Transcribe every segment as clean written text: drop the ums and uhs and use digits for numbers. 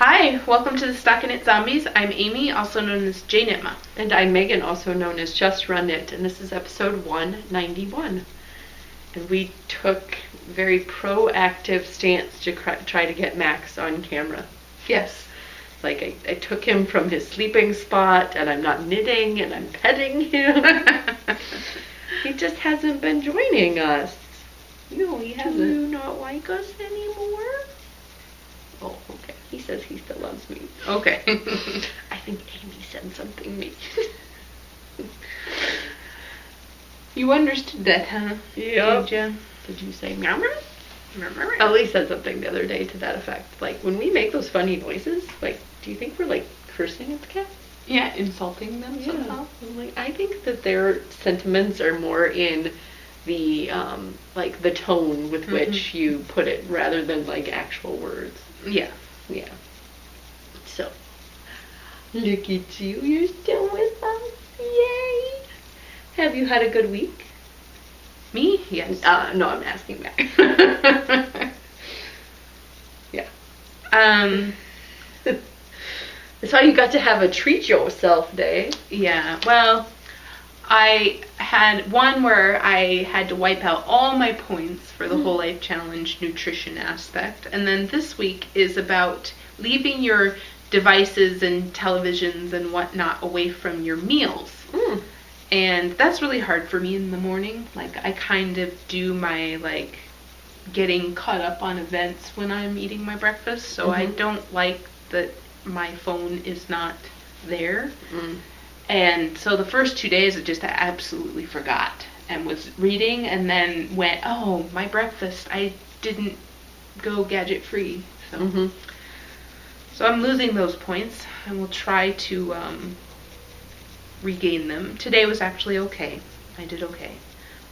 Hi, welcome to the Stockinit Zombies. I'm Amy, also known as J-Nitma. And I'm Megan, also known as Just Run It, and this is episode 191. And we took a very proactive stance to try to get Max on camera. Yes. Like, I took him from his sleeping spot, and I'm not knitting, and I'm petting him. He just hasn't been joining us. No, he hasn't. Do you not like us anymore? Oh, okay. He says he still loves me. Okay. I think Amy said something mean. You understood that, huh? Yep. Did you? Did you say meow meow? Ellie said something the other day to that effect. Like, when we make those funny noises, like, do you think we're, like, cursing at the cat? Yeah, insulting them somehow. I'm like, I think that their sentiments are more in the, like, the tone with which you put it, rather than, like, actual words. Yeah. Yeah. So, look at you, you're still with us. Yay! Have you had a good week? Me? Yes. No, I'm asking Max. Yeah. I saw you got to have a treat yourself day. Yeah, well, I had one where I had to wipe out all my points for the Whole Life Challenge nutrition aspect. And then this week is about leaving your devices and televisions and whatnot away from your meals. And that's really hard for me in the morning. Like, I kind of do my, like, getting caught up on events when I'm eating my breakfast. So I don't like that my phone is not there. And so the first 2 days I just absolutely forgot and was reading and then went, oh, my breakfast, I didn't go gadget free. So, so I'm losing those points and will try to regain them. Today was actually okay. I did okay.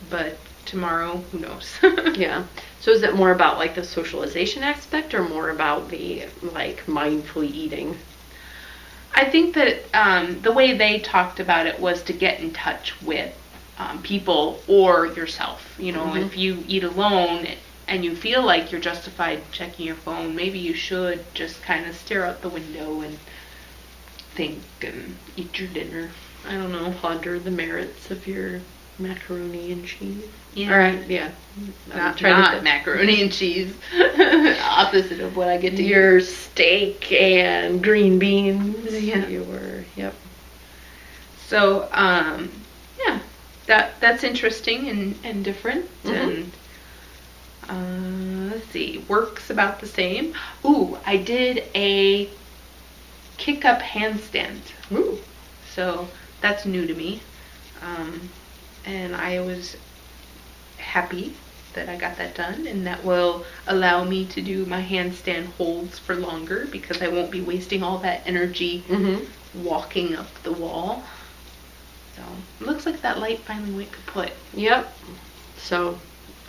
But tomorrow, who knows? Yeah. So is it more about, like, the socialization aspect or more about the, like, mindfully eating? I think that the way they talked about it was to get in touch with people or yourself. You know, if you eat alone and you feel like you're justified checking your phone, maybe you should just kind of stare out the window and think and eat your dinner. I don't know. Ponder the merits of your macaroni and cheese. Yeah. All right, yeah. Not macaroni and cheese. Opposite of what I get to your steak and green beans. Yeah. Yep. So, yeah, that's interesting and different. And let's see, work's about the same. Ooh, I did a kick-up handstand. Ooh. So that's new to me. And I was happy that I got that done, and that will allow me to do my handstand holds for longer because I won't be wasting all that energy walking up the wall. So it looks like that light finally went kaput. Yep. So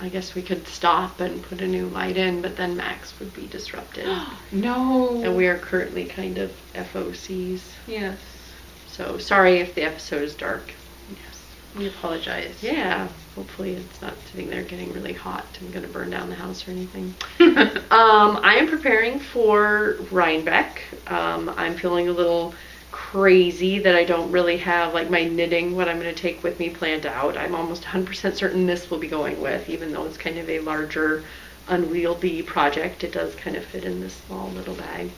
I guess we could stop and put a new light in, but then Max would be disrupted. No. And we are currently kind of FOCs. Yes. So sorry if the episode is dark. We apologize. Yeah, hopefully it's not sitting there getting really hot and going to burn down the house or anything. I am preparing for Rhinebeck. I'm feeling a little crazy that I don't really have, like, my knitting, what I'm going to take with me, planned out. I'm almost 100% certain this will be going with, even though it's kind of a larger, unwieldy project. It does kind of fit in this small little bag.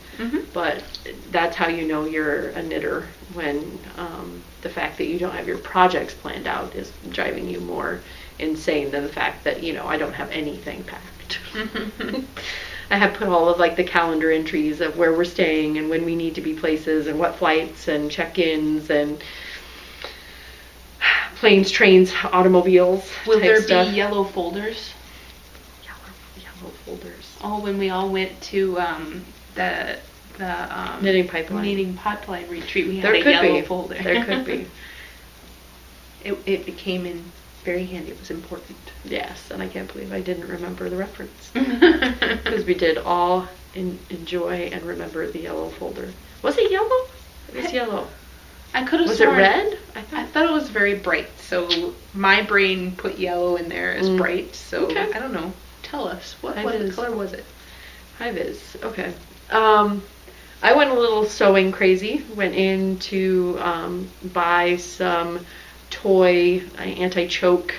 But that's how you know you're a knitter, when the fact that you don't have your projects planned out is driving you more insane than the fact that, you know, I don't have anything packed. I have put all of, like, the calendar entries of where we're staying and when we need to be places and what flights and check-ins and planes, trains, automobiles. Will there stuff. be yellow folders? Yellow folders. Oh, when we all went to the knitting pipeline retreat, we had there a could yellow be. folder. There could be. It came in very handy. It was important. Yes, and I can't believe I didn't remember the reference. Because we did all enjoy and remember the yellow folder. Was it yellow? It was yellow. I could have Was sworn. it red? I thought it was very bright. So my brain put yellow in there as bright. So Okay. I don't know. Tell us. What color was it? High vis. Okay. I went a little sewing crazy. Went in to buy some toy anti-choke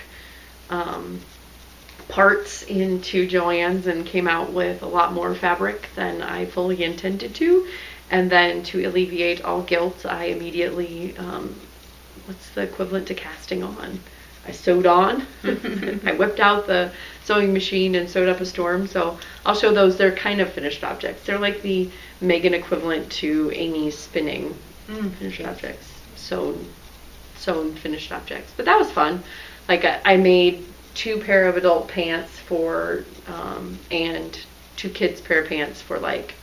parts into Joann's and came out with a lot more fabric than I fully intended to. And then to alleviate all guilt, I immediately, what's the equivalent to casting on? I sewed on. I whipped out the sewing machine and sewed up a storm. So I'll show those. They're kind of finished objects. They're like the Megan equivalent to Amy's spinning finished objects. Sewn finished objects. But that was fun. Like I made 2 pair of adult pants for, and 2 kids pair of pants for like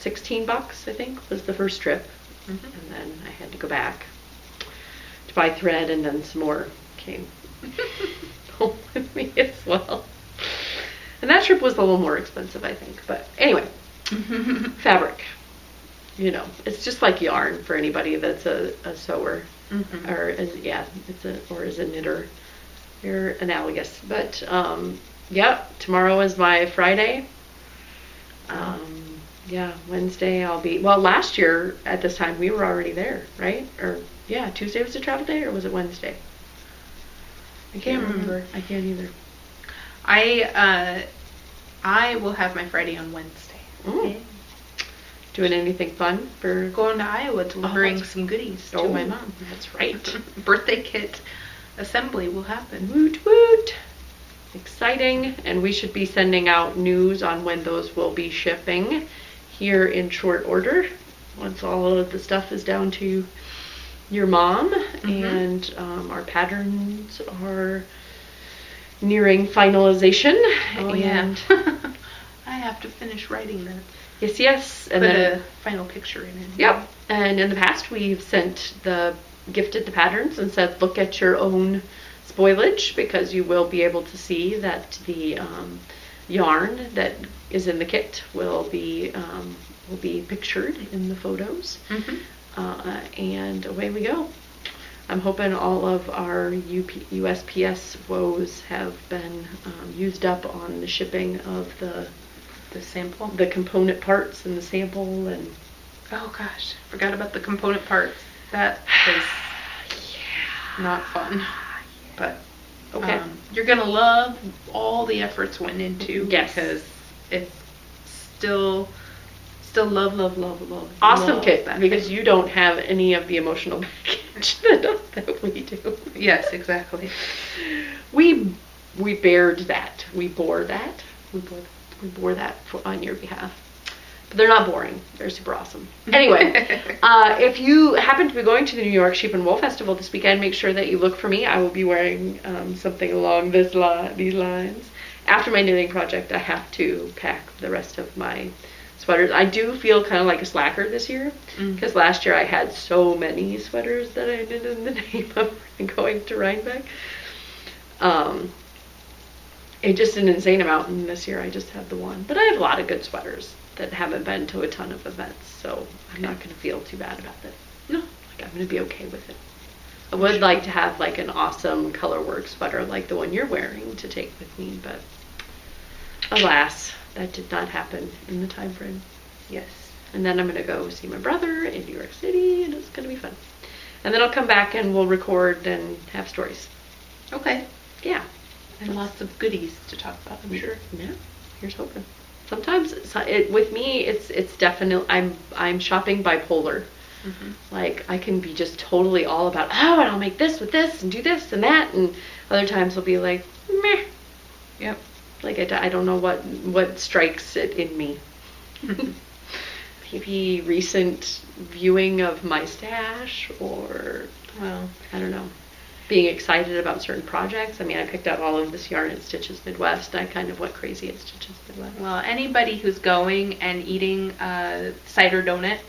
$16, I think, was the first trip. And then I had to go back to buy thread, and then some more came home with me as well. And that trip was a little more expensive, I think. But anyway, fabric. You know, it's just like yarn for anybody that's a sewer, or is a knitter. You're analogous. But yeah, tomorrow is my Friday. Yeah, Wednesday I'll be, well, last year at this time we were already there, right? Or yeah, Tuesday was the travel day, or was it Wednesday? I can't remember. I can't either. I will have my Friday on Wednesday. Yeah. Doing anything fun for going to Iowa, delivering some goodies to my mom. That's right. Birthday kit assembly will happen. Woot woot. Exciting. And we should be sending out news on when those will be shipping here in short order, once all of the stuff is down to your mom. And our patterns are nearing finalization. Oh yeah. I have to finish writing that. Yes. And put then a final picture in it. Yep. And in the past we've gifted the patterns and said, look at your own spoilage, because you will be able to see that the yarn that is in the kit will be pictured in the photos. And away we go. I'm hoping all of our USPS woes have been used up on the shipping of the sample, the component parts and the sample. And oh gosh, forgot about the component parts. That is not fun. But okay, you're gonna love all the efforts went into. Yes. Because it's still love. Awesome love kit, that because thing. you don't have any of the emotional baggage that we do. Yes, exactly. We bared that. We bore that. We bore that on your behalf. But they're not boring. They're super awesome. Anyway, if you happen to be going to the New York Sheep and Wool Festival this weekend, make sure that you look for me. I will be wearing something along these lines. After my knitting project, I have to pack the rest of my sweaters. I do feel kind of like a slacker this year, because last year I had so many sweaters that I did in the name of going to Rhinebeck. It's just an insane amount, and this year I just had the one. But I have a lot of good sweaters that haven't been to a ton of events, so I'm not going to feel too bad about it. No, like I'm going to be okay with it. I would like to have like an awesome colorwork sweater like the one you're wearing to take with me, but alas, that did not happen in the time frame. Yes. And then I'm going to go see my brother in New York City, and it's going to be fun. And then I'll come back and we'll record and have stories. Okay. Yeah. And lots of goodies to talk about, I'm sure. Yeah. Here's hoping. Sometimes with me, it's definitely, I'm shopping bipolar. Like I can be just totally all about, oh, and I'll make this with this and do this and that, and other times I'll be like, meh. Yep. Like I don't know what strikes it in me. Maybe recent viewing of my stash, or well, I don't know, being excited about certain projects. I mean, I picked out all of this yarn at Stitches Midwest. I kind of went crazy at Stitches Midwest. Well, anybody who's going and eating a cider donut,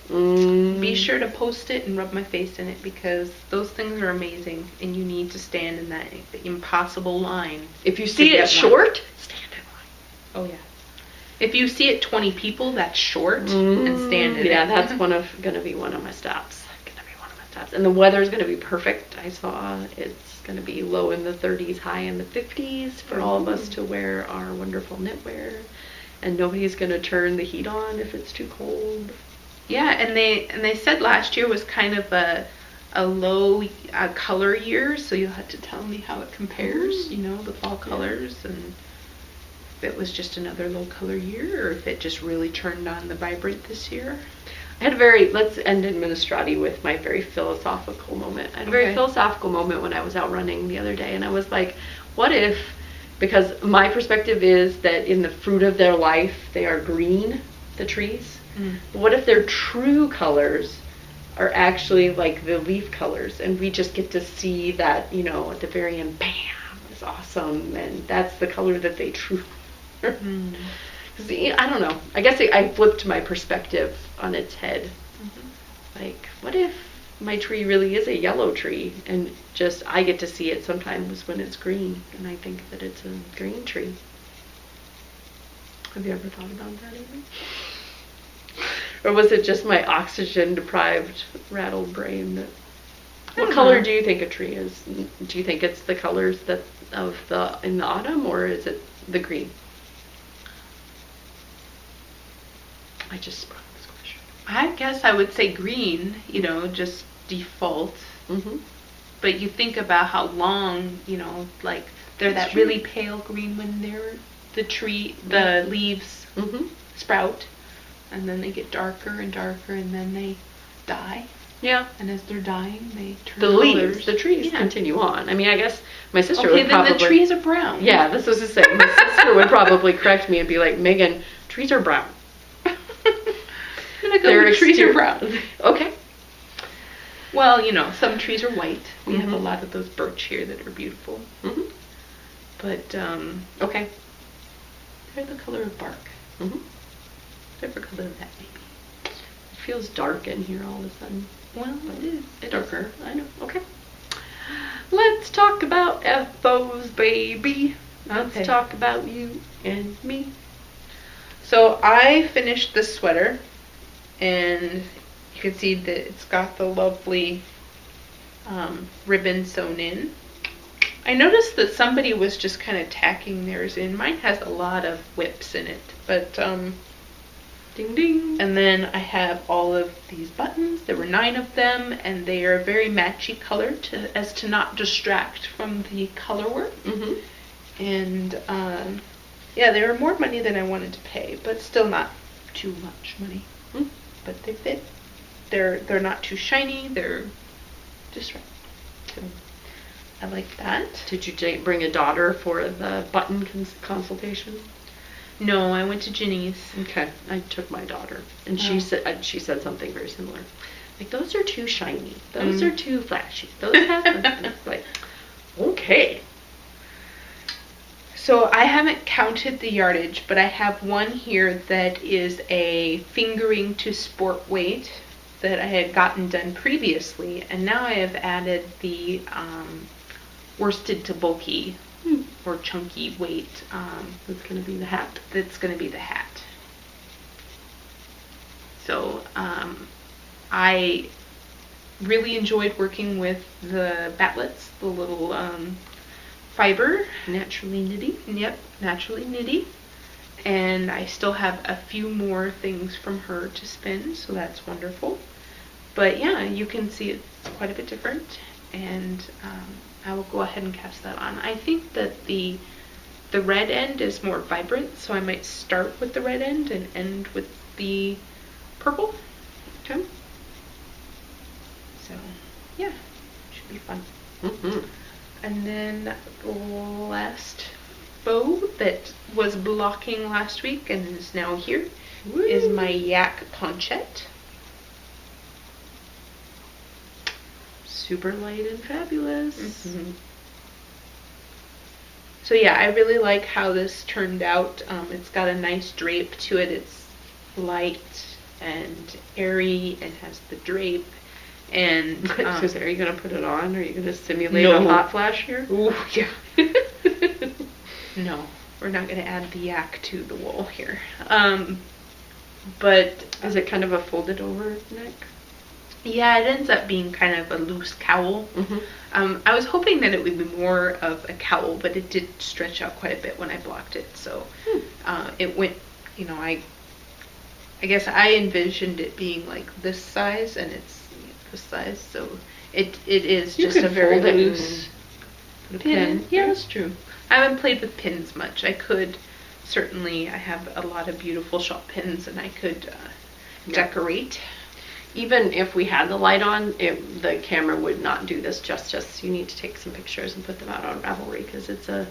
be sure to post it and rub my face in it, because those things are amazing, and you need to stand in that impossible line. If you see it short, stand in line. Oh yeah. If you see it 20 people, that's short, and stand in it. Yeah, that's gonna be one of my stops. And the weather's going to be perfect. I saw it's going to be low in the 30s, high in the 50s for all of us to wear our wonderful knitwear. And nobody's going to turn the heat on if it's too cold. Yeah, and they said last year was kind of a low color year, so you'll have to tell me how it compares, the fall colors, and if it was just another low color year or if it just really turned on the vibrant this year. I had let's end Administrati with my very philosophical moment. I had a very philosophical moment when I was out running the other day, and I was like, what if, because my perspective is that in the fruit of their life, they are green, the trees. What if their true colors are actually like the leaf colors, and we just get to see that, at the very end, bam, it's awesome, and that's the color that they truly are. I don't know. I guess I flipped my perspective on its head. Like, what if my tree really is a yellow tree, and just I get to see it sometimes when it's green, and I think that it's a green tree. Have you ever thought about that even? Or was it just my oxygen-deprived, rattled brain? What color do you think a tree is? Do you think it's the colors in the autumn, or is it the green? I just sprung this question. I guess I would say green, just default. But you think about how long, like they're that really pale green when the leaves sprout, and then they get darker and darker, and then they die. Yeah. And as they're dying, they turn the colors. Leaves, the trees continue on. I mean, I guess my sister would then probably... the trees are brown. Yeah, this was to say. My sister would probably correct me and be like, Megan, trees are brown. I'm going to go with trees are brown. Okay. Well, some trees are white. We have a lot of those birch here that are beautiful. But, okay. They're the color of bark. Different color of that, maybe. It feels dark in here all of a sudden. Well, it is. It's darker. I know. Okay. Let's talk about FOs, baby. Let's talk about you and me. So I finished this sweater, and you can see that it's got the lovely ribbon sewn in. I noticed that somebody was just kind of tacking theirs in. Mine has a lot of whips in it, but ding ding. And then I have all of these buttons. There were 9 of them, and they are very matchy colored as to not distract from the color work. And yeah, they were more money than I wanted to pay, but still not too much money. But they fit. They're not too shiny. They're just right. So I like that. Did you bring a daughter for the button consultation? No, I went to Ginny's. Okay, I took my daughter, and she said something very similar. Like, those are too shiny. Those are too flashy. Those have like, okay. So I haven't counted the yardage, but I have one here that is a fingering to sport weight that I had gotten done previously, and now I have added the worsted to bulky or chunky weight. That's going to be the hat. That's going to be the hat. So I really enjoyed working with the batlets, the little fiber. Naturally knitty. Yep, naturally knitty. And I still have a few more things from her to spin, so that's wonderful. But yeah, you can see it's quite a bit different, and I will go ahead and cast that on. I think that the red end is more vibrant, so I might start with the red end and end with the purple. Okay. So yeah, should be fun. And then the last bow that was blocking last week and is now here is my yak ponchette. Super light and fabulous. So yeah, I really like how this turned out. It's got a nice drape to it. It's light and airy and has the drape. And are you going to put it on? Or are you going to simulate a hot flash here? Ooh, yeah. No, we're not going to add the yak to the wool here. But is it kind of a folded over neck? Yeah, it ends up being kind of a loose cowl. I was hoping that it would be more of a cowl, but it did stretch out quite a bit when I blocked it. So it went, I I guess I envisioned it being like this size, and it's this size, so it is You just could a very fold it loose and pin. Yeah, that's true. I haven't played with pins much. I could certainly. I have a lot of beautiful shop pins, and I could decorate. Even if we had the light on, the camera would not do this justice. You need to take some pictures and put them out on Ravelry, because it's the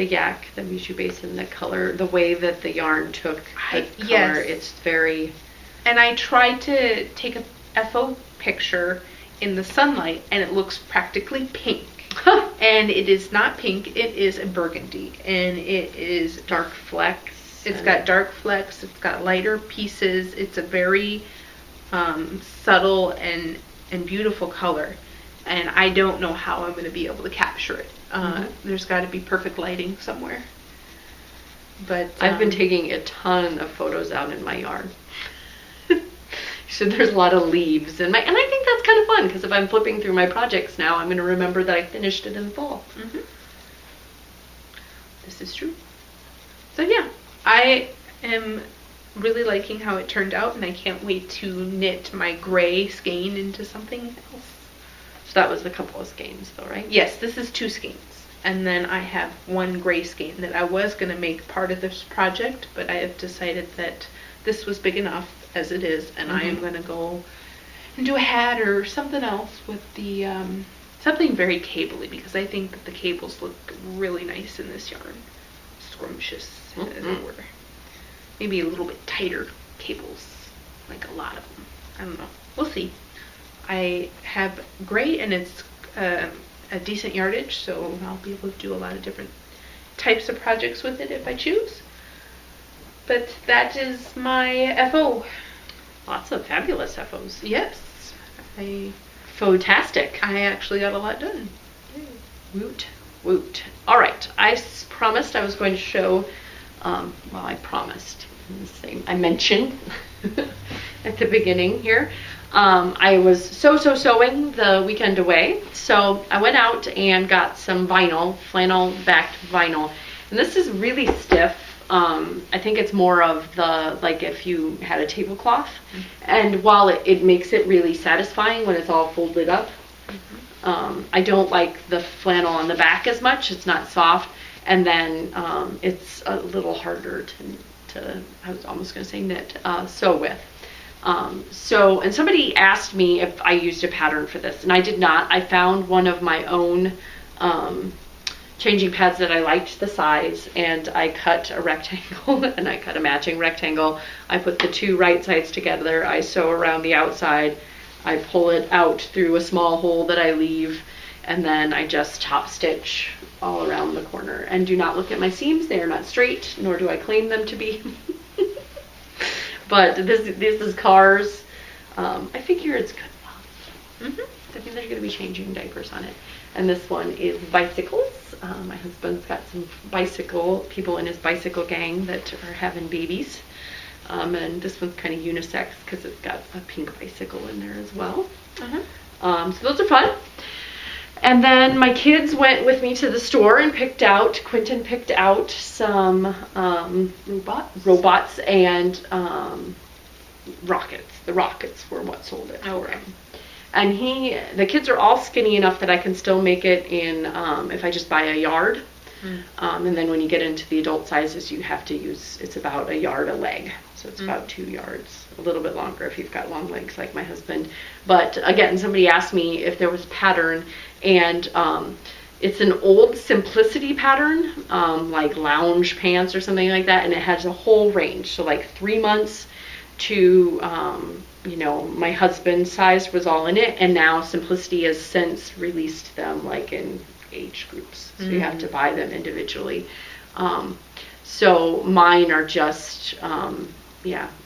yak, the bijou basin, the color, the way that the yarn took the color, yes. it's very... And I tried to take a FO picture in the sunlight, and it looks practically pink. And it is not pink, it is a burgundy, and it is dark flecks. It's got dark flecks, it's got lighter pieces, it's a very subtle and beautiful color, and I don't know how I'm going to be able to capture it. There's got to be perfect lighting somewhere. But I've been taking a ton of photos out in my yard. So there's a lot of leaves and I think that's kind of fun, because if I'm flipping through my projects now, I'm going to remember that I finished it in the fall. This is true. So yeah, I am really liking how it turned out, and I can't wait to knit my gray skein into something else. So that was a couple of skeins though, right? Yes, this is 2 skeins. And then I have 1 gray skein that I was going to make part of this project, but I have decided that this was big enough as it is, and I am going to go and do a hat or something else with the, something very cable-y, because I think that the cables look really nice in this yarn. Scrumptious, as it were. Maybe a little bit tighter cables, like a lot of them. I don't know. We'll see. I have gray, and it's a decent yardage, so I'll be able to do a lot of different types of projects with it if I choose. But that is my FO. Lots of fabulous FOs. Yes. FO-tastic. I actually got a lot done. Woot. Woot. All right. I promised I was going to show, I promised. I mentioned at the beginning here. I was sewing the weekend away, so I went out and got some vinyl, flannel backed vinyl, and this is really stiff. I think it's more of the, like if you had a tablecloth, and while it makes it really satisfying when it's all folded up, I don't like the flannel on the back as much. It's not soft, and then it's a little harder to I was almost going to say knit, sew with. And somebody asked me if I used a pattern for this, and I did not. I found one of my own changing pads that I liked the size, and I cut a rectangle and I cut a matching rectangle. I put the 2 right sides together, I sew around the outside, I pull it out through a small hole that I leave, and then I just top stitch all around the corner. And do not look at my seams, they are not straight, nor do I claim them to be. But this is Cars. I figure it's good enough. I think they're going to be changing diapers on it. And this one is bicycles. My husband's got some people in his bicycle gang that are having babies. And this one's kind of unisex because it's got a pink bicycle in there as well. So those are fun. And then my kids went with me to the store and Quentin picked out some robots and rockets. The rockets were what sold it for him. And the kids are all skinny enough that I can still make it in, if I just buy a yard. And then when you get into the adult sizes, you have to use, it's about a yard a leg. So it's about 2 yards, a little bit longer if you've got long legs like my husband. But again, somebody asked me if there was pattern, and it's an old Simplicity pattern, like lounge pants or something like that, and it has a whole range. So like 3 months to, my husband's size was all in it, and now Simplicity has since released them like in age groups. So you have to buy them individually. So mine are just,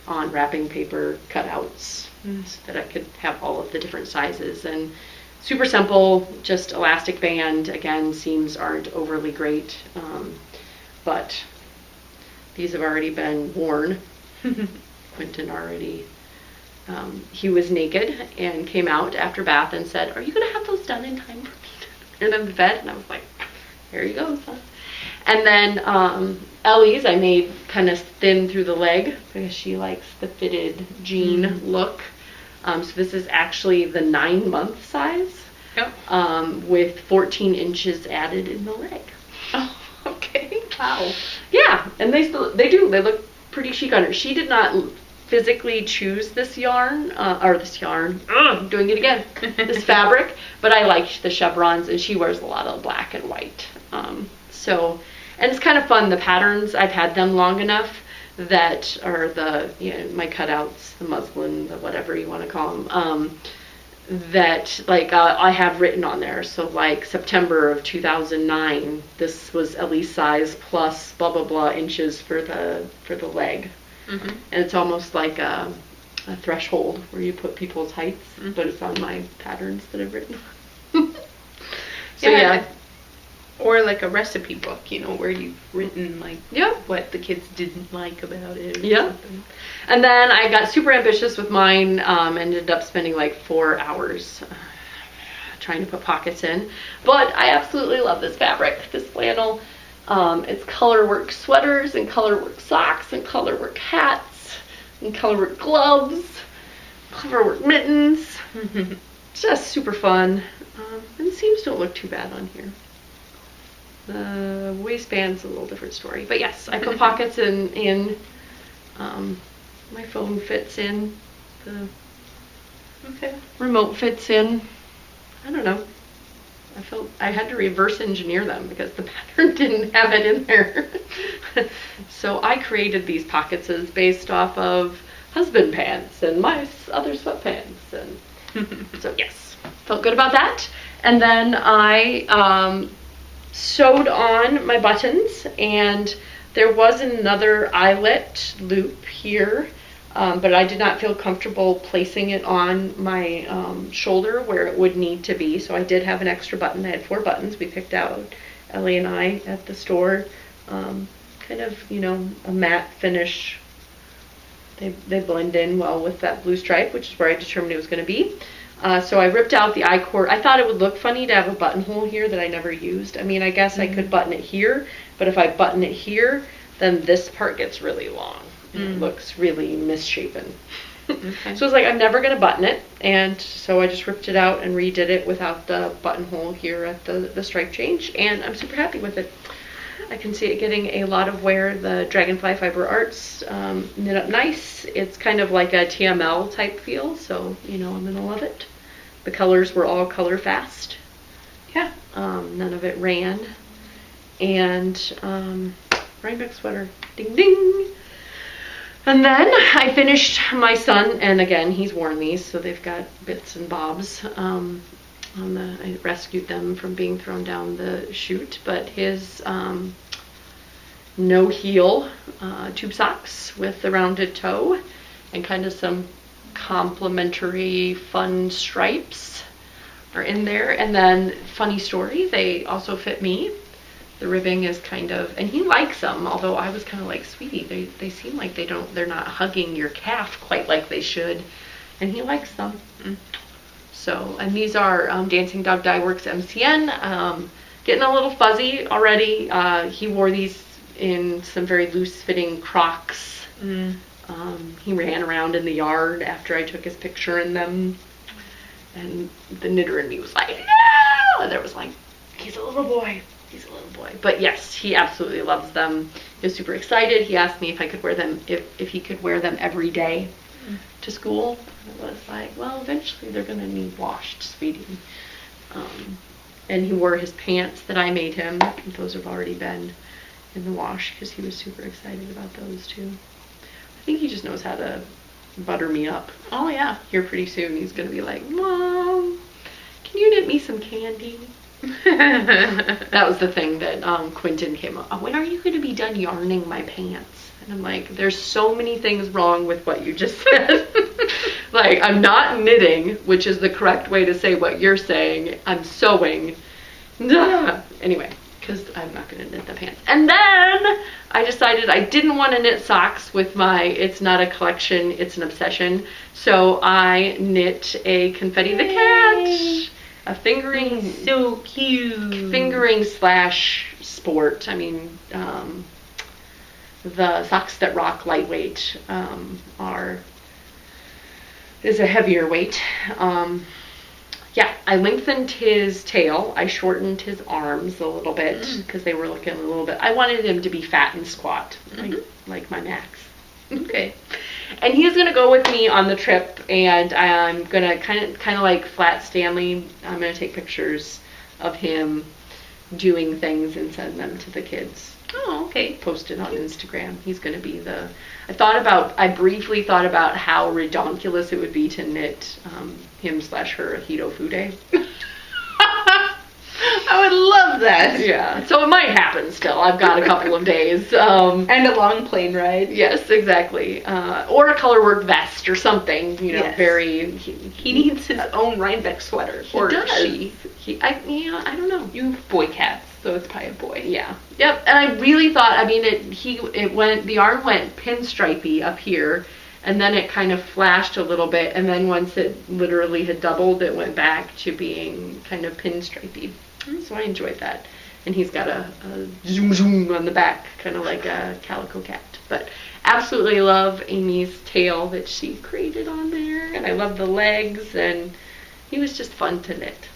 on wrapping paper cutouts so that I could have all of the different sizes. And super simple, just elastic band. Again, seams aren't overly great, but these have already been worn. Quentin already, he was naked and came out after bath and said, "Are you going to have those done in time for me?" And in the bed, and I was like, "Here you go, son." And then Ellie's I made kind of thin through the leg because she likes the fitted jean look. So this is actually the 9-month size. Yep. With 14 inches added in the leg. Oh, okay. Wow. Yeah, and they look pretty chic on her. She did not physically choose this yarn, I'm doing it again, this fabric, but I liked the chevrons, and she wears a lot of black and white. So, and it's kind of fun, the patterns, I've had them long enough that are my cutouts, the muslin, the whatever you want to call them, that like I have written on there. So like September of 2009, this was Elise size plus blah blah blah inches for the leg. Mm-hmm. And it's almost like a threshold where you put people's heights, but it's on my patterns that I've written. So yeah. Or like a recipe book, where you've written like what the kids didn't like about it. Something. And then I got super ambitious with mine, ended up spending like 4 hours trying to put pockets in. But I absolutely love this fabric, this flannel. It's colorwork sweaters and colorwork socks and colorwork hats and colorwork gloves, colorwork mittens. Just super fun. And the seams don't look too bad on here. The waistband's a little different story, but yes, I put pockets in. My phone fits in. The remote fits in. I don't know. I felt I had to reverse engineer them because the pattern didn't have it in there. So I created these pockets based off of husband pants and my other sweatpants, and so yes, felt good about that. And then I sewed on my buttons, and there was another eyelet loop here, but I did not feel comfortable placing it on my shoulder where it would need to be, so I did have an extra button. I had 4 buttons we picked out, Ellie and I, at the store. Kind of, a matte finish. They blend in well with that blue stripe, which is where I determined it was going to be. So I ripped out the I-cord. I thought it would look funny to have a buttonhole here that I never used. I mean, I guess I could button it here, but if I button it here, then this part gets really long. And it looks really misshapen. Okay. So I was like, I'm never going to button it, and so I just ripped it out and redid it without the buttonhole here at the stripe change, and I'm super happy with it. I can see it getting a lot of wear. The Dragonfly Fiber Arts knit up nice. It's kind of like a TML type feel, so I'm going to love it. The colors were all color fast. Yeah. None of it ran. And Rhinebeck sweater. Ding ding. And then I finished my son, and again, he's worn these, so they've got bits and bobs. I rescued them from being thrown down the chute, but his no heel tube socks with the rounded toe and kind of some complementary fun stripes are in there. And then funny story, they also fit me. The ribbing is kind of, and he likes them, although I was kind of like, sweetie, they seem like they're not hugging your calf quite like they should, and he likes them. So, and these are Dancing Dog Dye Works MCN. Getting a little fuzzy already. He wore these in some very loose-fitting Crocs. He ran around in the yard after I took his picture in them, and the knitter in me was like, no! And there was like, he's a little boy. He's a little boy. But yes, he absolutely loves them. He was super excited. He asked me if I could wear them, if he could wear them every day to school. And I was like, well, eventually they're going to need washed, sweetie. And he wore his pants that I made him. Those have already been in the wash because he was super excited about those too. I think he just knows how to butter me up. Oh yeah. Here pretty soon he's going to be like, Mom, can you knit me some candy? That was the thing that Quentin came up. When are you going to be done yarning my pants? And I'm like, there's so many things wrong with what you just said. Like, I'm not knitting, which is the correct way to say what you're saying. I'm sewing. Anyway, because I'm not going to knit the pants. And then I decided I didn't want to knit socks with my It's Not a Collection, It's an Obsession. So I knit a Confetti the Cat. A fingering, so cute. Fingering / sport. I mean, the Socks That Rock lightweight is a heavier weight. Yeah, I lengthened his tail. I shortened his arms a little bit because they were looking a little bit. I wanted him to be fat and squat, like my Max. Okay. And he's gonna go with me on the trip, and I'm gonna kind of like Flat Stanley. I'm gonna take pictures of him doing things and send them to the kids. Oh, okay. Post it on Instagram. He's gonna be the. I briefly thought about how redonkulous it would be to knit him/her a Hito Fude. I would love that. Yeah. So it might happen still. I've got a couple of days. And a long plane ride. Yes, exactly. Or a colorwork vest or something. You know, yes. He needs his own Rhinebeck sweater. Or does. She. I don't know. You have boy cats, so it's probably a boy. Yeah. Yep. And I really thought. I mean, the arm went pinstripey up here, and then it kind of flashed a little bit, and then once it literally had doubled, it went back to being kind of pinstripey. So I enjoyed that. And he's got a zoom zoom on the back, kind of like a calico cat. But absolutely love Amy's tail that she created on there, and I love the legs, and he was just fun to knit.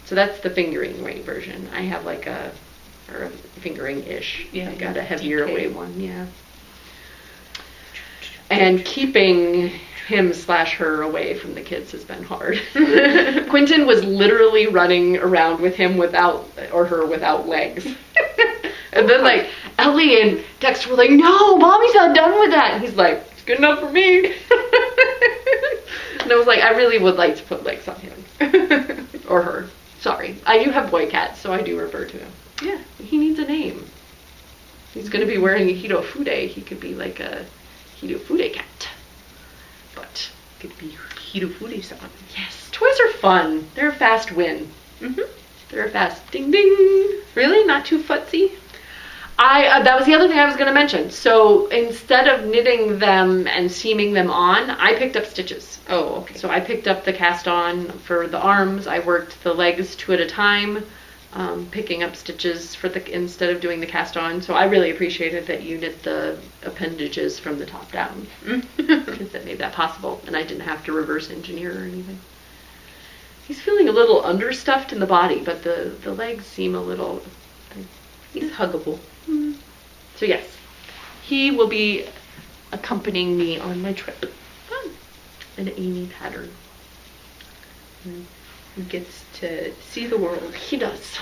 So that's the fingering weight version. I have like a fingering-ish. Yeah, I got a heavier DK. weight one, yeah. And keeping him/her away from the kids has been hard. Quentin was literally running around with him without legs. And then like Ellie and Dexter were like, "No, Mommy's not done with that." And he's like, "It's good enough for me." And I was like, I really would like to put legs on him. Or her. Sorry. I do have boy cats, so I do refer to him. Yeah. He needs a name. He's going to be wearing a Hito Fude. He could be like a Hito Fude cat. But It could be Hito Fude-san. yes, toys are fun. They're a fast win. They're a fast ding ding. Really? Not too futzy? That was the other thing I was going to mention. So instead of knitting them and seaming them on, I picked up stitches. Oh, okay. So I picked up the cast on for the arms. I worked the legs 2 at a time, picking up stitches instead of doing the cast on. So I really appreciated that you knit the appendages from the top down, because that made that possible, and I didn't have to reverse engineer or anything. He's feeling a little understuffed in the body, but the legs seem a little. He's huggable. So yes, he will be accompanying me on my trip. Fun. An Amy pattern. He gets to see the world. He does.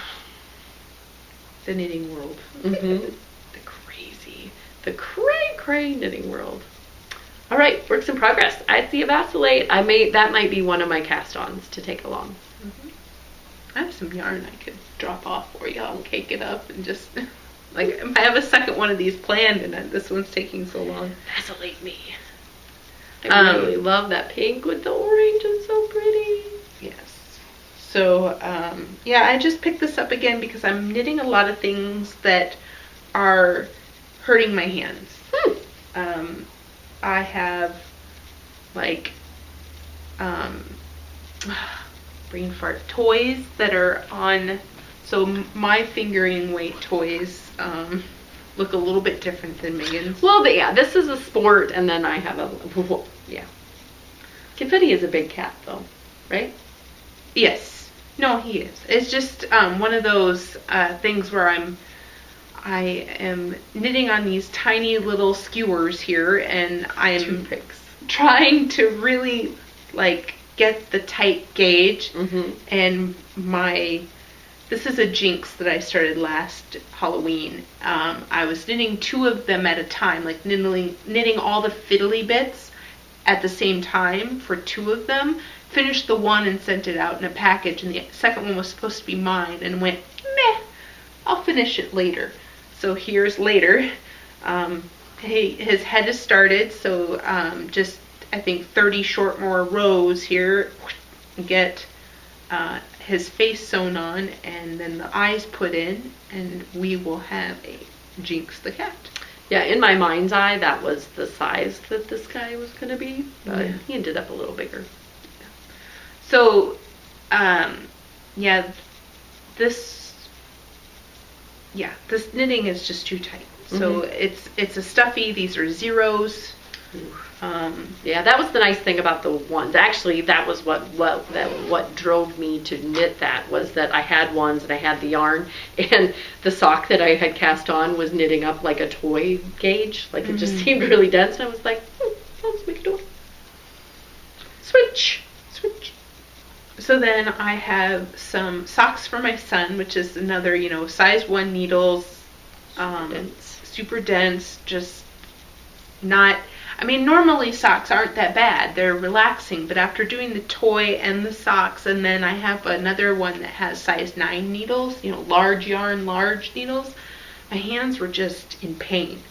The knitting world. The cray knitting world. All right, works in progress. I see a vacillate. That might be one of my cast-ons to take along. I have some yarn I could drop off for you. I'll cake it up and just like I have a second one of these planned, and this one's taking so long. Vacillate me. I really love that pink with the orange. It's so pretty. Yes. So yeah, I just picked this up again because I'm knitting a lot of things that are hurting my hands. I have like brain fart toys that are on. So my fingering weight toys look a little bit different than Megan's. Well, but yeah, this is a sport, and then I have yeah. Confetti is a big cat, though, right? Yes. No, he is. It's just one of those things where I am knitting on these tiny little skewers here, and I am toothpicks, trying to really like get the tight gauge. And this is a jinx that I started last Halloween. I was knitting 2 of them at a time, like knitting all the fiddly bits at the same time for 2 of them. Finished the one and sent it out in a package, and the second one was supposed to be mine, and went, meh, I'll finish it later. So here's later. His head is started, so just I think 30 short more rows here. Get his face sewn on, and then the eyes put in, and we will have a Jinx the cat. Yeah, in my mind's eye, that was the size that this guy was going to be, but he ended up a little bigger. So, yeah, this yeah, this knitting is just too tight. So it's a stuffy. These are zeros. Yeah, that was the nice thing about the ones. Actually, that was what drove me to knit that, was that I had ones and I had the yarn, and the sock that I had cast on was knitting up like a toy gauge. Like it just seemed really dense, and I was like, let's make a toy. Switch. So then I have some socks for my son, which is another, size 1 needles. Super dense, just not, normally socks aren't that bad. They're relaxing, but after doing the toy and the socks, and then I have another one that has size 9 needles, large yarn, large needles, my hands were just in pain.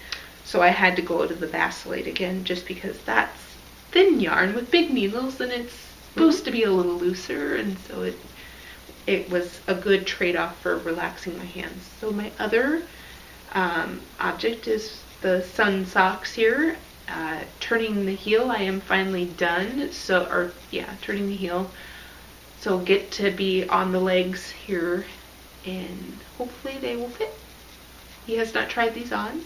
So I had to go to the Vacillate again, just because that's thin yarn with big needles, and it's supposed to be a little looser, and so it was a good trade-off for relaxing my hands. So my other object is the sun socks here. Turning the heel, I am finally done. Turning the heel. So get to be on the legs here, and hopefully they will fit. He has not tried these on,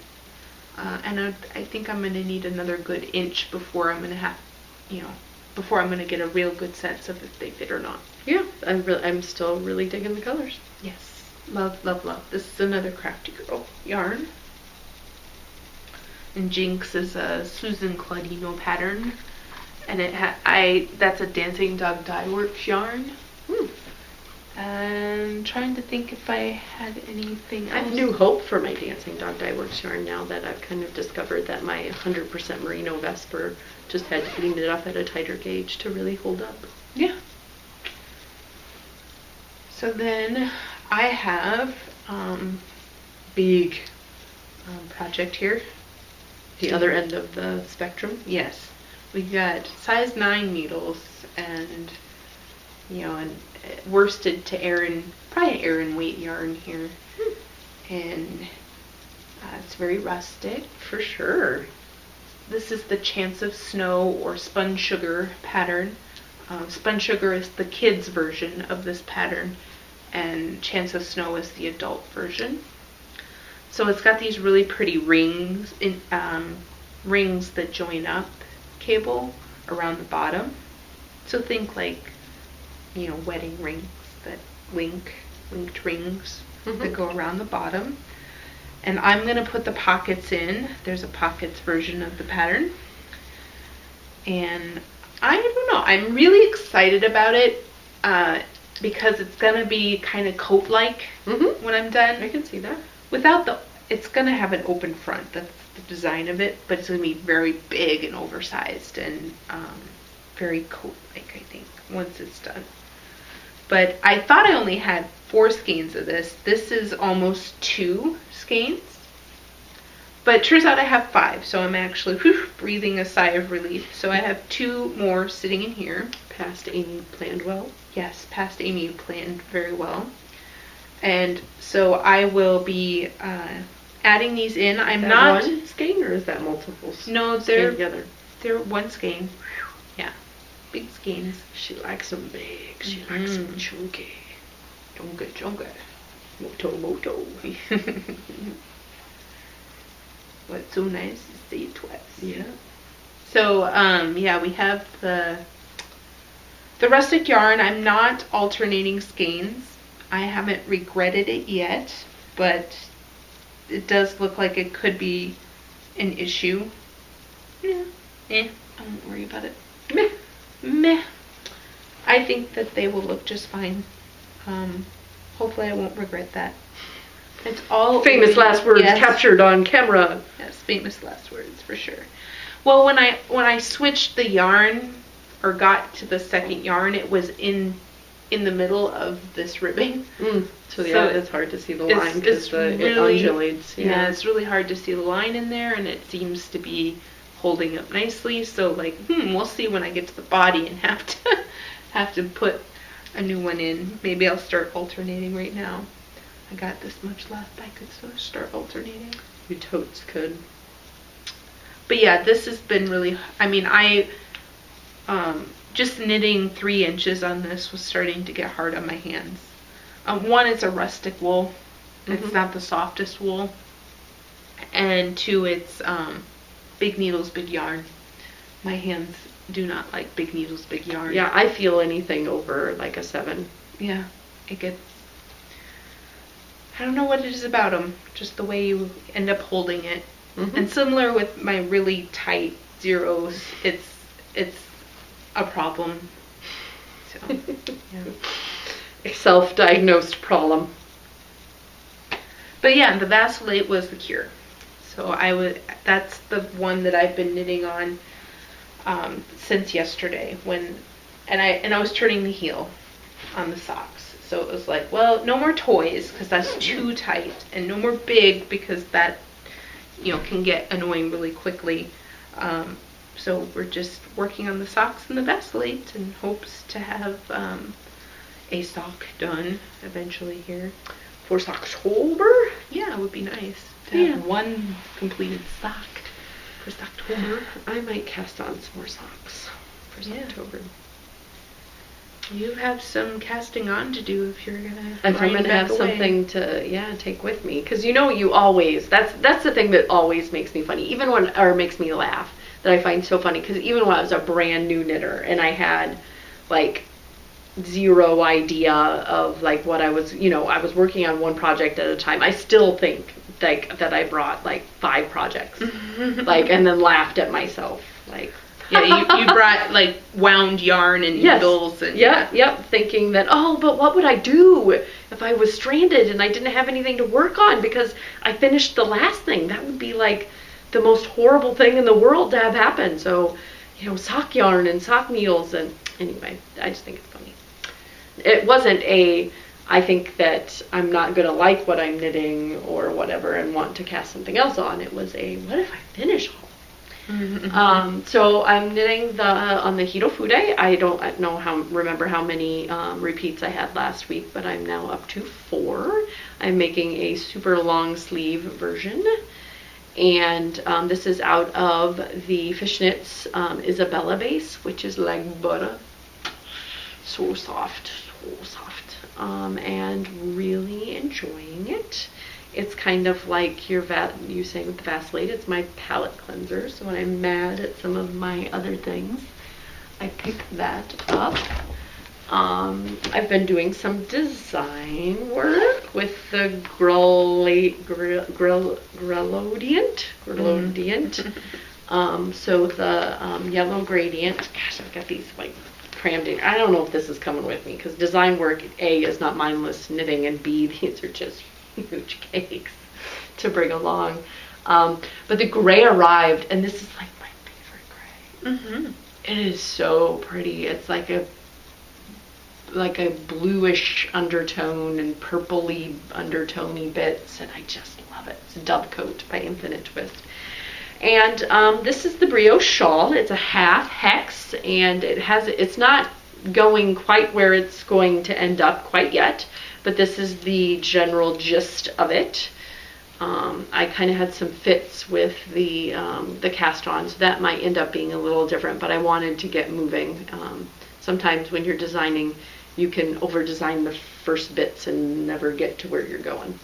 and I think I'm going to need another good inch before I'm going to have, before I'm going to get a real good sense of if they fit or not. Yeah, I'm still really digging the colors. Yes. Love, love, love. This is another Crafty Girl yarn. And Jinx is a Susan Claudino pattern. And that's a Dancing Dog Dye Works yarn. And trying to think if I had anything else. I have new hope for my Dancing Dog Dye Works yarn now that I've kind of discovered that my 100% merino Vesper just had to be knit up at a tighter gauge to really hold up. Yeah. So then I have big project here. The other end of the spectrum. Yes. We got size 9 needles and worsted to probably Aran weight yarn here. And it's very rustic. For sure. This is the Chance of Snow or Spun Sugar pattern. Spun Sugar is the kids version of this pattern, and Chance of Snow is the adult version. So it's got these really pretty rings that join up cable around the bottom. So think like, wedding rings that linked rings that go around the bottom. And I'm going to put the pockets in. There's a pockets version of the pattern. And I don't know, I'm really excited about it because it's going to be kind of coat-like when I'm done. I can see that. It's going to have an open front. That's the design of it, but it's going to be very big and oversized and very coat-like, I think, once it's done. But I thought I only had 4 skeins of this. This is almost 2 skeins. But it turns out I have 5, so I'm actually breathing a sigh of relief. So I have 2 more sitting in here. Past Amy planned well. Yes, past Amy planned very well. And so I will be adding these in. I'm not one skein, or is that multiples? No, they're 1 skein. Yeah, big skeins. She likes them big. She likes them chunky. Chunky. Moto. What's so nice to say it twice. Yeah. So we have the rustic yarn. I'm not alternating skeins. I haven't regretted it yet, but it does look like it could be an issue. I won't worry about it. Meh. I think that they will look just fine. Hopefully I won't regret that. It's all famous last words captured on camera. Yes, famous last words for sure. Well, when I switched the yarn or got to the second yarn, it was in the middle of this ribbing. So it's hard to see the line because it undulates. Yeah, it's really hard to see the line in there, and it seems to be holding up nicely. So we'll see when I get to the body and have to put a new one in. Maybe I'll start alternating right now. I got this much left. I could sort of start alternating. You totes could. But yeah, this has been really. Just knitting 3 inches on this was starting to get hard on my hands. One is a rustic wool, It's not the softest wool. And 2, it's big needles, big yarn. My hands do not like big needles, big yarn. Yeah, I feel anything over like a 7. Yeah, it gets, I don't know what it is about them, just the way you end up holding it. And similar with my really tight zeros, it's a problem. So, yeah. A self-diagnosed problem. But yeah, the Vacillate was the cure. So that's the one that I've been knitting on since yesterday and I was turning the heel on the socks. So it was like, well, no more toys because that's too tight, and no more big because that, can get annoying really quickly. So we're just working on the socks and the Vacillate in hopes to have a sock done eventually here. For October? Yeah, it would be nice to have one completed sock for October. I might cast on some more socks for October. You have some casting on to do if you're gonna. If I'm gonna have something to take with me, because you always that's the thing that always makes me funny, makes me laugh, that I find so funny, because even when I was a brand new knitter and I had like zero idea of like what I was, I was working on one project at a time. I still think like that I brought like 5 projects, like, and then laughed at myself, like. Yeah, you brought like wound yarn and needles and thinking that, but what would I do if I was stranded and I didn't have anything to work on because I finished the last thing? That would be like the most horrible thing in the world to have happen. So, sock yarn and sock needles, and anyway, I just think it's funny. It wasn't I think that I'm not going to like what I'm knitting or whatever and want to cast something else on. It was what if I finish all? So I'm knitting on the Hitofude. I don't remember how many repeats I had last week, but I'm now up to 4. I'm making a super long sleeve version, and this is out of the Fishnets Isabella base, which is like butter. So soft, and really enjoying it. It's kind of like you saying with the Vacillate, it's my palette cleanser. So when I'm mad at some of my other things, I pick that up. I've been doing some design work with the Gradient. So the yellow gradient. Gosh, I've got these like crammed in. I don't know if this is coming with me because design work, A, is not mindless knitting, and B, these are just huge cakes to bring along. But the gray arrived, and this is like my favorite gray. It is so pretty. It's like a bluish undertone and purpley undertoney bits, and I just love it. It's Dove Coat by Infinite Twist. And this is the Brio shawl. It's a half hex, and it's not going quite where it's going to end up quite yet, but this is the general gist of it. I kind of had some fits with the cast-ons. That might end up being a little different, but I wanted to get moving. Sometimes when you're designing, you can over-design the first bits and never get to where you're going.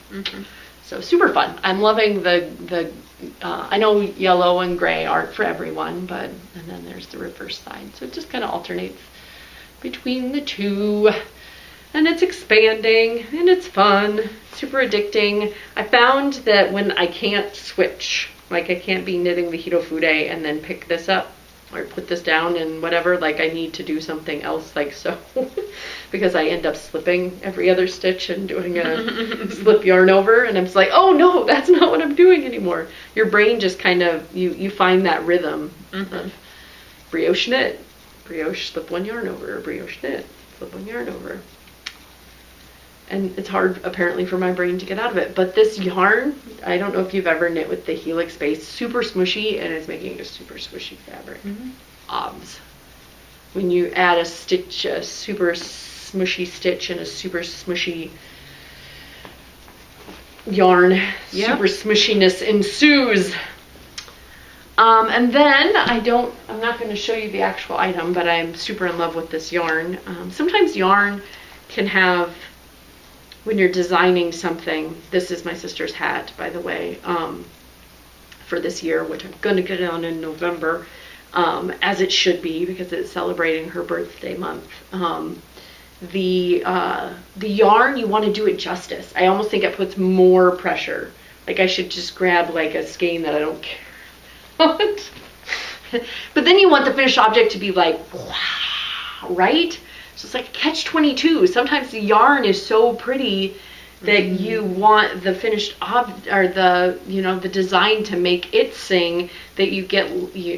So super fun. I'm loving the I know yellow and gray aren't for everyone, and then there's the reverse side. So it just kind of alternates between the two. And it's expanding, and it's fun, super addicting. I found that when I can't switch, like I can't be knitting the Hitofude and then pick this up or put this down and whatever, like I need to do something else, like so, because I end up slipping every other stitch and doing a slip yarn over, and I'm just like, oh no, that's not what I'm doing anymore. Your brain just kind of, you find that rhythm of brioche knit, brioche slip one yarn over, brioche knit, slip one yarn over. And it's hard, apparently, for my brain to get out of it. But this yarn, I don't know if you've ever knit with the Helix base, super smushy, and it's making a super swishy fabric. Obs. When you add a stitch, a super smushy stitch and a super smushy yarn, super smushiness ensues. And then, I'm not going to show you the actual item, but I'm super in love with this yarn. Sometimes yarn can have when you're designing something, this is my sister's hat, by the way, for this year, which I'm going to get on in November, as it should be because it's celebrating her birthday month. The yarn, you want to do it justice. I almost think it puts more pressure. Like I should just grab like a skein that I don't care about. But then you want the finished object to be like, wow, right? So it's like catch-22. Sometimes the yarn is so pretty that you want the finished or the design to make it sing, that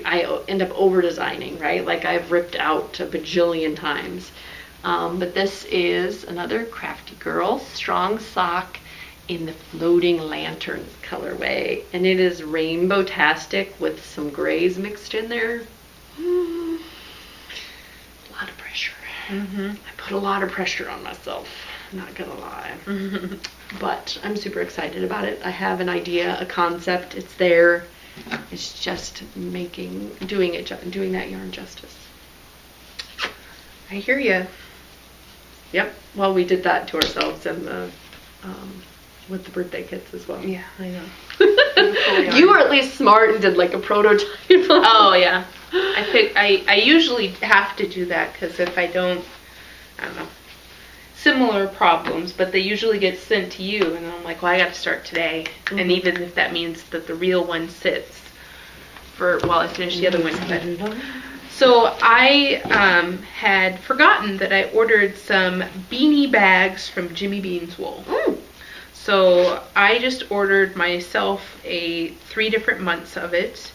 I end up over designing, right? Like I've ripped out a bajillion times. But this is another Crafty Girl strong sock in the floating lanterns colorway, and it is rainbow-tastic with some grays mixed in there. A lot of pressure. I put a lot of pressure on myself, not gonna lie. But I'm super excited about it. I have an idea, a concept. It's there. It's just doing that yarn justice. I hear ya. Yep. Well, we did that to ourselves and with the birthday kits as well. Yeah, I know. You were at least smart and did like a prototype. Oh yeah. I usually have to do that because if I don't know. Similar problems, but they usually get sent to you, and I'm like, well, I got to start today. And even if that means that the real one sits while I finish the other one. So I had forgotten that I ordered some beanie bags from Jimmy Bean's Wool. So I just ordered myself 3 different months of it,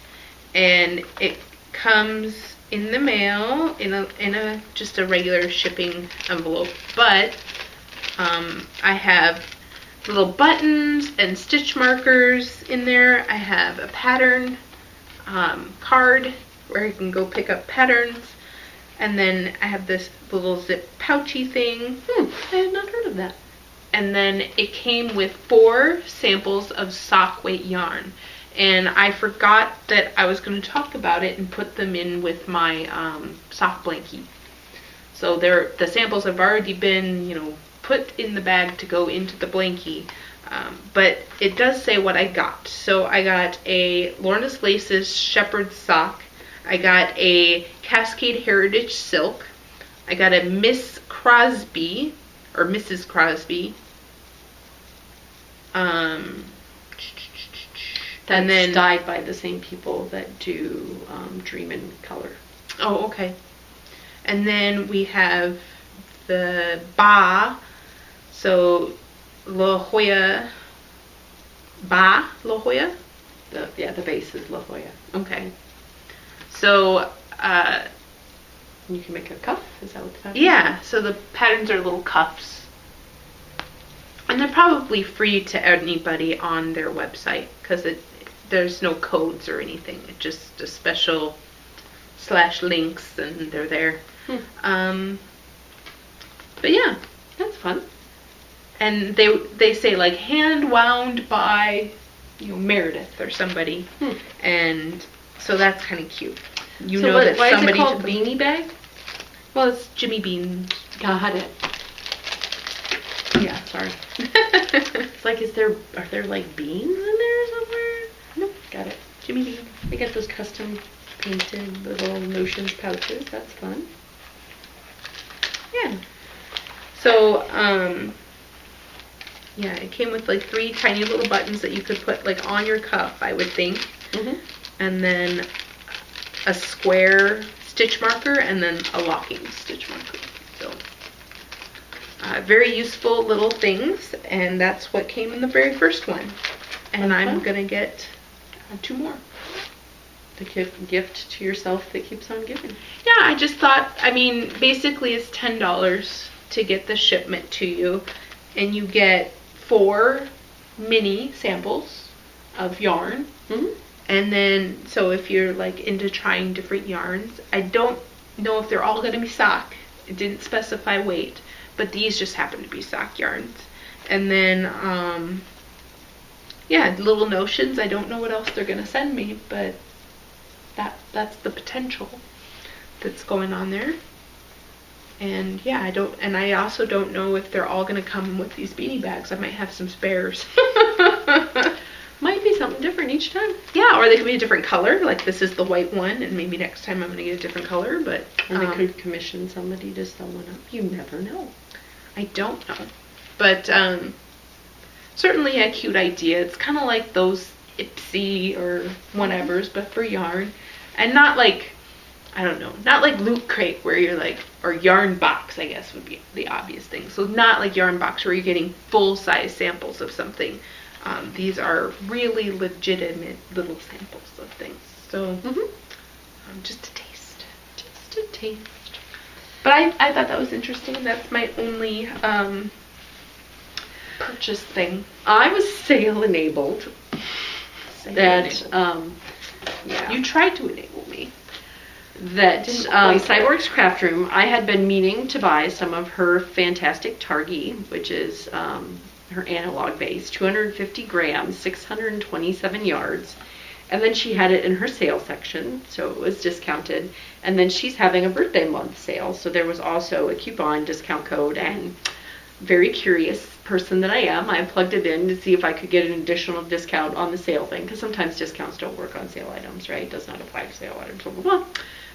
and it comes in the mail in a just a regular shipping envelope. But I have little buttons and stitch markers in there. I have a pattern card where you can go pick up patterns, and then I have this little zip pouchy thing. I had not heard of that. And then it came with 4 samples of sock weight yarn, and I forgot that I was going to talk about it and put them in with my sock blankie. So the samples have already been put in the bag to go into the blankie. But it does say what I got. So I got a Lorna's Laces shepherd sock. I got a Cascade Heritage silk. I got a Miss Crosby or Mrs. Crosby. That's dyed by the same people that do Dream in Color. Oh, okay. And then we have the Ba. So La Jolla. Ba La Jolla? The base is La Jolla. Okay. So, you can make a cuff? Is that what the pattern yeah, so the patterns are little cuffs. And they're probably free to anybody on their website because there's no codes or anything. It's just a special /links and they're there. But yeah, that's fun. And they say like hand wound by Meredith or somebody. And so that's kind of cute. Why is it called beanie bag? Well, it's Jimmy Bean. Got it. Yeah, sorry. It's like, are there like beans in there somewhere? Nope. Got it. Jimmy Bean. I got those custom painted little notions pouches. That's fun. Yeah. So, yeah, it came with like 3 tiny little buttons that you could put like on your cuff, I would think. And then a square stitch marker and then a locking stitch marker. So, very useful little things, and that's what came in the very first one. And I'm gonna get 2 more. The gift to yourself that keeps on giving. Yeah, I just thought, basically it's $10 to get the shipment to you, and you get 4 mini samples of yarn. And then, so if you're like into trying different yarns, I don't know if they're all going to be sock. It didn't specify weight, but these just happen to be sock yarns. And then, yeah, little notions. I don't know what else they're going to send me, but that's the potential that's going on there. And yeah, I also don't know if they're all going to come with these beanie bags. I might have some spares. Might be something different each time. Yeah, or they could be a different color. Like this is the white one, and maybe next time I'm going to get a different color. But or they could commission somebody to sew one up. You never know. I don't know. But certainly a cute idea. It's kind of like those Ipsy or whatevers, but for yarn. And not like, I don't know, not like Loot Crate where you're like, or Yarn Box, I guess would be the obvious thing. So not like Yarn Box where you're getting full-size samples of something. These are really legitimate little samples of things. So just a taste. Just a taste. But I thought that was interesting. That's my only purchase thing. I was sale enabled. Yeah. You tried to enable me. That Cyborg's Craft Room, I had been meaning to buy some of her FO-tastic Targhee, which is her analog base, 250 grams, 627 yards. And then she had it in her sale section, so it was discounted. And then she's having a birthday month sale, so there was also a coupon discount code. And very curious person that I am, I plugged it in to see if I could get an additional discount on the sale thing, because sometimes discounts don't work on sale items, right? It does not apply to sale items, blah, blah, blah.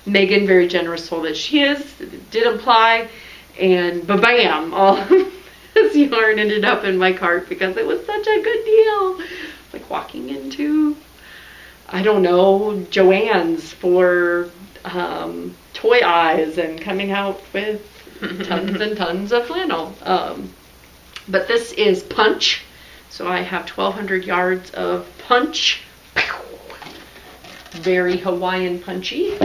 Megan, very generous soul that she is, did apply, and ba-bam, all this yarn ended up in my cart because it was such a good deal. Like walking into, I don't know, Joann's for toy eyes and coming out with tons and tons of flannel. But this is punch, so I have 1,200 yards of punch. Very Hawaiian punchy.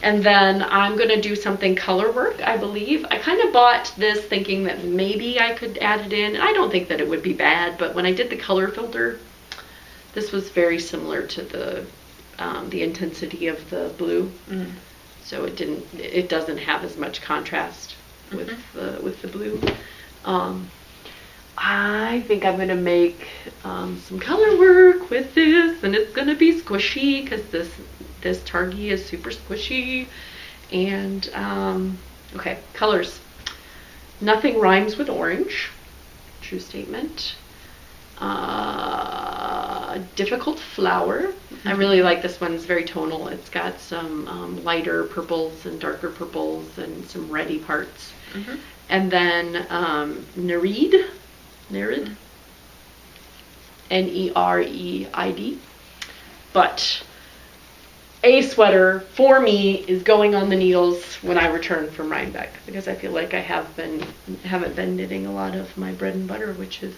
And then I'm going to do something color work, I believe. I kind of bought this thinking that maybe I could add it in. I don't think that it would be bad, but when I did the color filter, this was very similar to the intensity of the blue. So it doesn't have as much contrast with the blue. I think I'm going to make some color work with this, and it's going to be squishy because this Targhee is super squishy. And okay, colors. Nothing rhymes with orange. True statement. Difficult flower. I really like this one. It's very tonal. It's got some lighter purples and darker purples and some reddy parts. And then Nereid. Nereid. But a sweater for me is going on the needles when I return from Rhinebeck, because I feel like I haven't been knitting a lot of my bread and butter, which is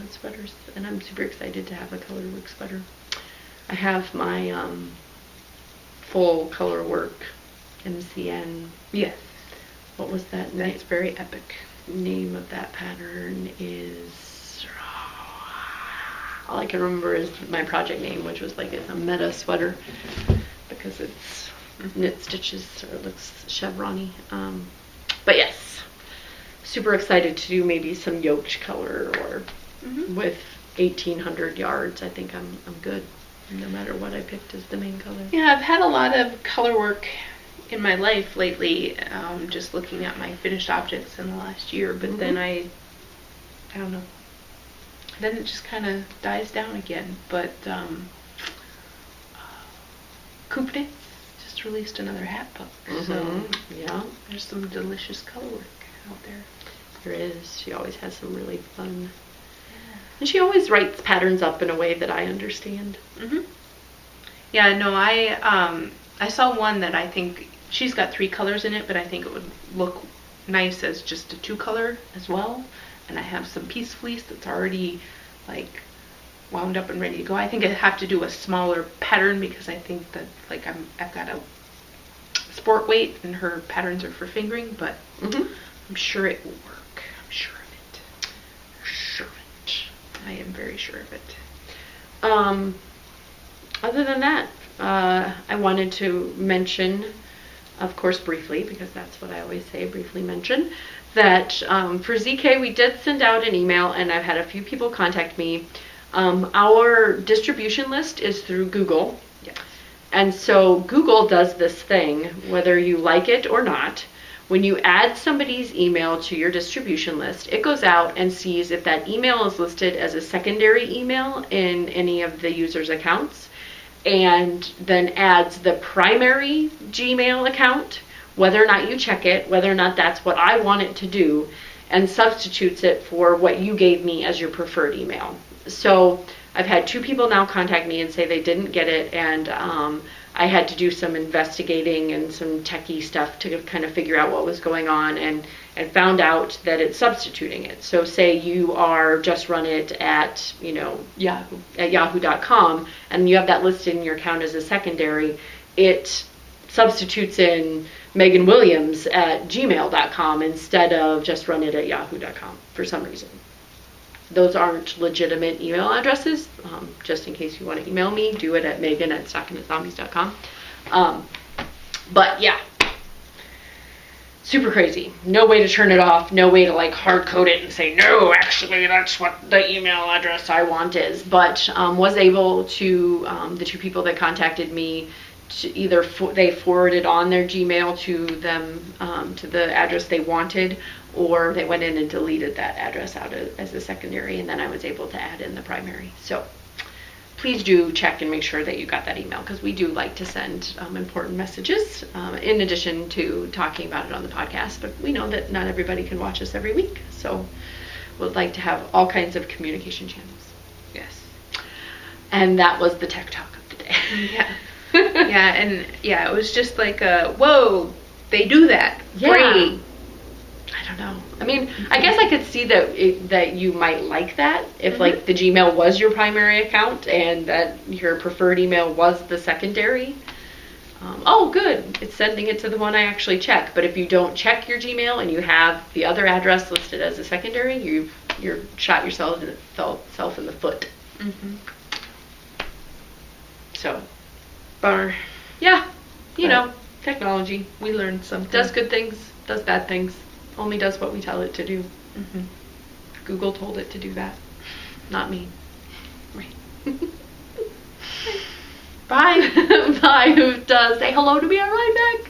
sweaters, and I'm super excited to have a color work sweater. I have my full color work MCN. Yes. What was that? That's very epic. Name of that pattern is, all I can remember is my project name, which was like it's a meta sweater because it's knit stitches, so it looks chevron-y. But yes, super excited to do maybe some yoked color or with 1,800 yards. I think I'm good no matter what I picked as the main color. Yeah, I've had a lot of color work in my life lately, just looking at my finished objects in the last year, but then I don't know, then it just kind of dies down again. But Coop Knits just released another hat book, so yeah, there's some delicious color work out there. There is. She always has some really fun, and she always writes patterns up in a way that I understand. Yeah, no, I saw one that I think she's got 3 colors in it, but I think it would look nice as just a 2-color as well. And I have some piece fleece that's already like wound up and ready to go. I think I have to do a smaller pattern because I think that like I've got a sport weight and her patterns are for fingering, but I'm sure it will work. I'm sure of it. Sure of it. I am very sure of it. Other than that, I wanted to mention, of course, briefly, because that's what I always say, briefly mention, that for ZK we did send out an email, and I've had a few people contact me. Our distribution list is through Google. Yes. And so Google does this thing, whether you like it or not, When you add somebody's email to your distribution list, it goes out and sees if that email is listed as a secondary email in any of the user's accounts, and then adds the primary Gmail account, whether or not you check it, whether or not that's what I want it to do, and substitutes it for what you gave me as your preferred email. So I've had 2 people now contact me and say they didn't get it, and I had to do some investigating and some techie stuff to kind of figure out what was going on, and found out that it's substituting it. So say you are just run it at, Yahoo, at yahoo.com, and you have that listed in your account as a secondary, it substitutes in Megan Williams at gmail.com instead of just run it at yahoo.com for some reason. Those aren't legitimate email addresses. Just in case you want to email me, do it at megan@stockingatzombies.com. But yeah, super crazy. No way to turn it off. No way to hard code it and say, no, actually that's what the email address I want is. But was able to, the 2 people that contacted me, to either they forwarded on their Gmail to them, to the address they wanted, or they went in and deleted that address out as a secondary, and then I was able to add in the primary. So please do check and make sure that you got that email, because we do like to send important messages in addition to talking about it on the podcast. But we know that not everybody can watch us every week, so we'd like to have all kinds of communication channels. Yes. And that was the tech talk of the day. Yeah. It was just like whoa, they do that. Yeah. Great. I don't know. I mean, I guess I could see that you might like that if the Gmail was your primary account and that your preferred email was the secondary. Oh, good. It's sending it to the one I actually check. But if you don't check your Gmail and you have the other address listed as a secondary, you're shot yourself in the foot. Mm-hmm. So, bummer. Yeah, technology. We learned something. Does good things, does bad things. Only does what we tell it to do. Mm-hmm. Google told it to do that, not me. Right. Bye. Bye. Who does? Say hello to me on Rhinebeck.